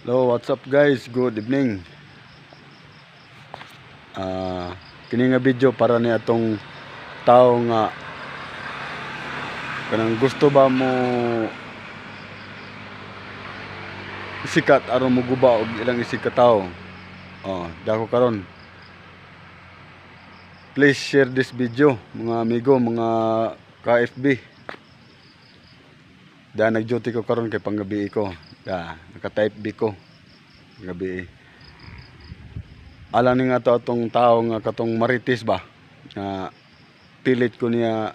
Hello, what's up guys? Good evening. Kini nga video para ni atong tao nga kanang gusto ba mo sikat aron mo guba og ilang isig ka tao. Dako karon. Please share this video mga amigo, mga KFB. Nag-duty ko karon kay panggabi ko. Naka-type B ko. Gabi. Alam ni nga to atong tao nga katong Marites ba. Pilit ko niya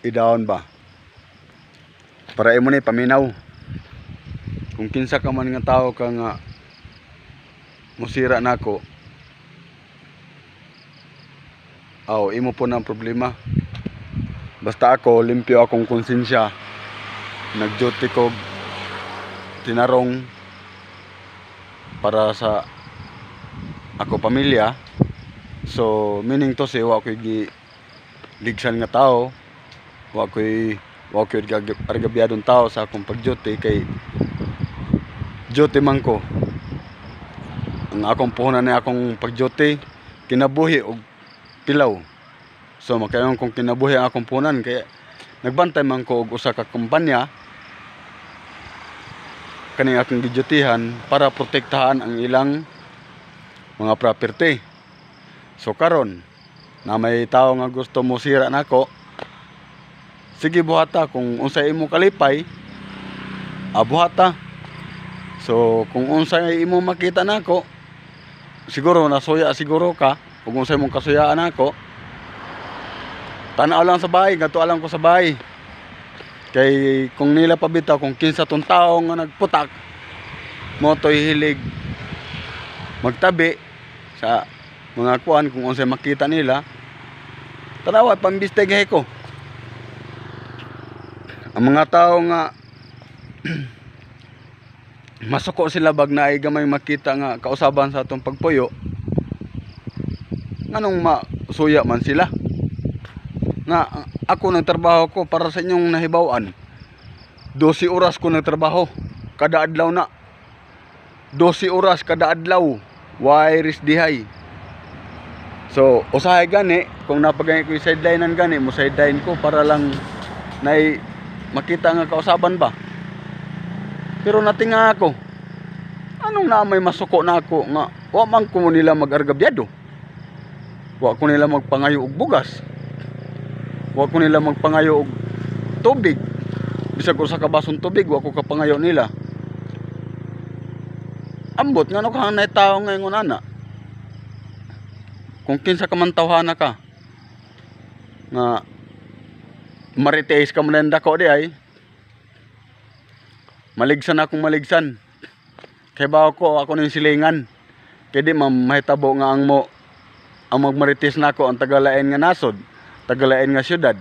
i-down ba. Para imo ni paminaw. Kung kinsa ka man nga tao ka nga musira nako. Imo po na ang problema. Basta ako limpyo akong konsensya. Nag-duty ko tinarong para sa ako pamilya. So meaning to say wa ko'y ligsan nga tao, wa ko'y argabyadong tao sa akong pag-duty kay duty man ko. Ang akong puhunan na akong pag-duty kinabuhi og pilaw. So makayon kung kinabuhi ang akong puhunan kay nagbantay man ko og usa ka kumpanya kaning akong gidutihan para protektahan ang ilang mga property. So karon na may tao nga gusto mo sira nako, sige buhata kung unsay imo kalipay, buhata. So kung unsay imo makita nako, siguro nasuya siguro ka. Kung unsay mong kasuyaan nako, tanaw lang sa bahay, gato alam ko sa bahay. Kay kung nila pabitaw kung kinsa tong tao nga nagputak mo to'y hilig magtabi sa mga kuan kung unsay makita nila, tanawa pambistigay ko. Ang mga tao nga masuko sila bag na ay gamay makita nga kausaban sa atong pagpuyo, nganong masuya man sila nga ako nagtrabaho ko para sa inyong nahibawan. 12 oras ko nagtrabaho kada adlaw na. 12 oras kada adlaw. Why risdihay? So usahay gani kung napagani ko yung sidelinean gani mo sideline ko para lang nay makita nga kausaban ba. Pero natinga ako. Anong na may masuko na ako nga wa man ko nila magargabyado. Wa ko nila magpangayo og bugas. Wa ko nila magpangayo og tubig. Bisag ko sa kabasong tubig, wa ko kapangayo nila. Ambot ngano ka hanay tao ngayon ana. Kung kinsa ka man tawhana ka nga Marites ka man dako di ay. Maligsan akong maligsan. Kay bawo ko ako ning silingan. Kay di mahitabo nga ang magmarites nako ang tagalain nga nasod. Tagalain nga syudad,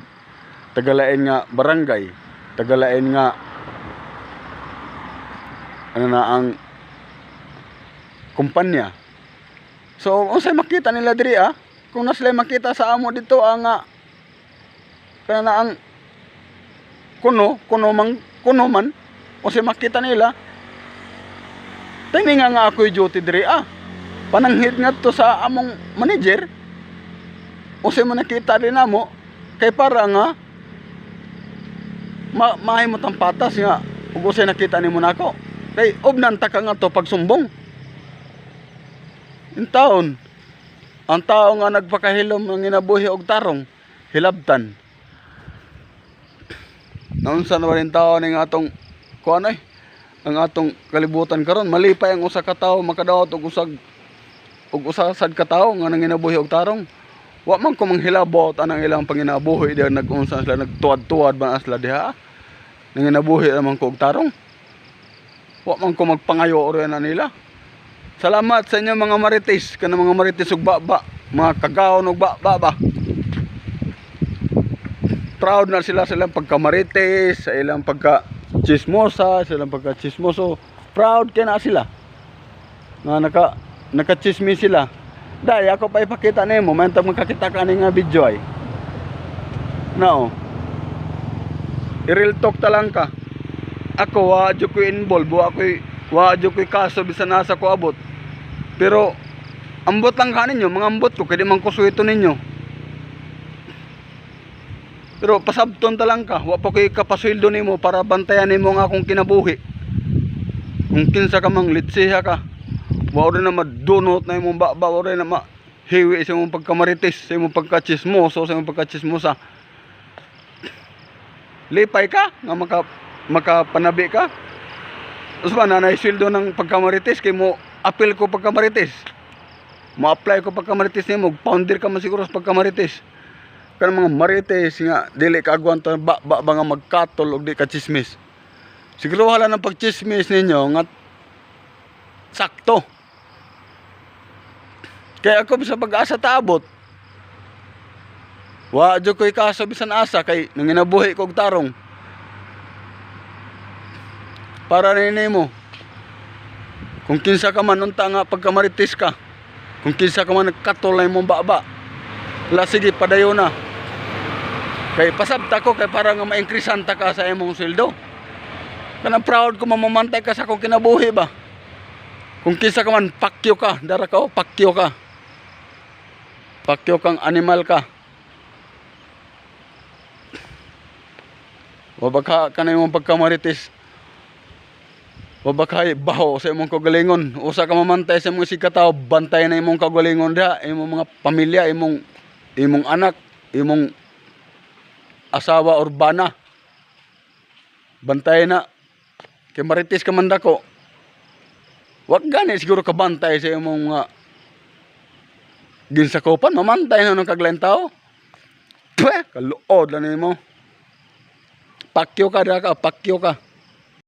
tagalain nga barangay, tagalain nga ang kumpanya. So unsay makita nila diri kung naslay makita sa amo dito nga kana ang kuno man unsay makita nila tini nga ako'y duty diri pananghid ngadto sa among manager. Unsay man nakita din namo kay para nga mahimot ang patas nga ug unsay nakita nimo nako kay ubnan ta ka nga to pagsumbong. Ang tao nga nagpakahilom ang inabuhi og tarong hilabtan. Naunsa na rin tao ning atong kuan ang atong kalibutan karon malipay ang usa ka tawo makadawat og usasad ka tawo nga nanginabuhi og tarong. Wa man ko manghilabot anang ilang panginabuhi diha nag-unsa sila nagtuwad-tuwad ba sila diha. Nanginabuhi naman ko og tarong. Wa man ko magpangayo oro na nila. Salamat sa inyo mga Marites, kana mga Marites ug baba, mga kagaon ug baba ba. Proud na sila sa ilang pagka-Marites, sa ilang pagka-chismosa, sa ilang pagka-chismoso. Proud kay na sila. Nga naka-chismis sila. Dahil ako pa ipakita na mo, mentang magkakita ka nga video ay. Now, i-real talk talang ka. Ako, wa ko involve, Wa jud ko'y kaso bisan nasa ko abot. Pero ambot lang ka ninyo, mga ambot ko, kaya di man ko suwito ninyo. Pero pasabton ta lang ka, wa pa ko'y kapasweldo nimo para bantayan nimo nga akong kinabuhi. Kung kinsa ka mang litsiha ka, wa rin na madunot na imong baba, wa rin na mahiwi sa imong pagkamarites, sa imong pagkachismoso, sa imong pagkachismosa. Lipay ka, nga makapanabi ka. Tapos ba, nanay sweldo ng pagkamarites, kay mo apel ko pagkamarites. Ma-apply ko pagkamarites nimo, founder ka man siguro sa pagkamarites. Kanang mga marites nga dili ka agwan ta ba nga magkatol og di ka chismis. Siguro hala ng pagchismis ninyo nga sakto. Kaya ako bisa pag-asa taabot. Wa jud ko'y kaso bisan asa kay nanginabuhi ko og tarong. Para nimo. Kung kinsa ka man unta nga pagkamarites ka. Kung kinsa ka man nagkatol na imong baba. Wala sige padayon na. Kay pasabta ko kay para nga ma-increasean ta ka sa imong sweldo. Kanang proud ko mamamantay ka sa akong kinabuhi ba. Kung kinsa ka man pakyo ka, dara ka o pakyo ka. Pakyo kang animal ka. Wabaka ka na imong pagkamarites. Wabaka baho sa imong kagalingon. Usa ka mamantay sa imong sikataw, bantay na imong kagalingon da, imong mga pamilya, imong anak, imong asawa urbana. Bantay na. Kay marites ka man dako. Wag gani siguro ka bantay sa imong mga ginsakopan, mamantay na ng kaglaing tao. Kaluod lang nimo. Pakyo ka da ka, pakyo ka.